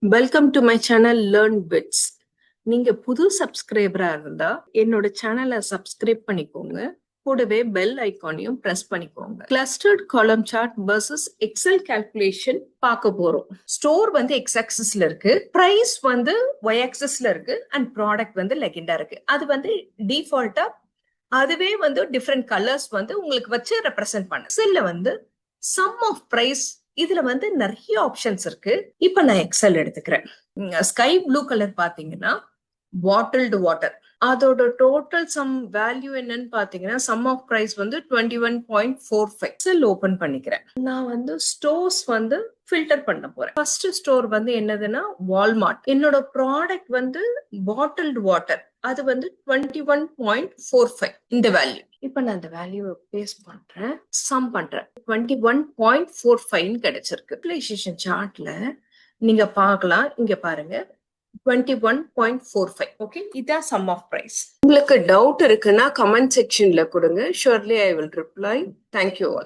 Welcome to my channel learn bits. நீங்க புது சப்ஸ்கிரைபரா இருந்தா என்னோட சேனலை சப்ஸ்கிரைப் பண்ணிக்கோங்க. கூடவே பெல் ஐகானையும் பிரஸ் பண்ணிக்கோங்க. கிளஸ்டர்ட் காலம் சார்ட் வர்சஸ் எக்ஸல் கால்குலேஷன் பார்க்க போறோம். ஸ்டோர் வந்து எக்ஸ் ஆக்சிஸ்ல இருக்கு, பிரைஸ் வந்து ஒய் ஆக்சிஸ்ல இருக்கு, அண்ட் ப்ராடக்ட் வந்து லெகெண்டா இருக்கு. அது வந்து டிஃபால்ட்டா அதுவே வந்து டிஃப்ரெண்ட் கலர்ஸ் வந்து உங்களுக்கு வச்சு ரெப்ரசென்ட் பண்ண. எக்ஸல்ல வந்து சம் ஆஃப் பிரைஸ், இதுல வந்து நிறைய ஆப்ஷன்ஸ் இருக்கு. இப்ப நான் எக்ஸல் எடுத்துக்கிறேன். ஸ்கை ப்ளூ கலர் பாத்தீங்கன்னா பாட்டில்டு வாட்டர், அதோட டோட்டல் சம் வேல்யூ என்னன்னு பாத்தீங்கன்னா சம் ஆஃப் பிரைஸ் வந்து 21.45. எக்ஸல் ஓபன் பண்ணிக்கிறேன். நான் வந்து ஸ்டோர்ஸ் வந்து ஃபில்டர் பண்ண போறேன். ஃபர்ஸ்ட் ஸ்டோர் வந்து என்னதுன்னா வால்மார்ட். என்னோட ப்ராடக்ட் வந்து பாட்டில்டு வாட்டர், அது வந்து 21.45 இந்த வேல்யூ. இப்ப நான் இந்த வேல்யூவை பேஸ்ட் பண்றேன், சம் பண்றேன். 21.45 கிடைச்சிருக்கு. யூட்டிலைசேஷன் சார்ட்ல நீங்க பார்க்கலாம், இங்க பாருங்க 21.45. ஓகே, இதான் சம் ஆஃப் பிரைஸ். உங்களுக்கு டவுட் இருக்குன்னா கமெண்ட் செக்ஷன்ல கொடுங்க. Surely I will reply. Thank you all.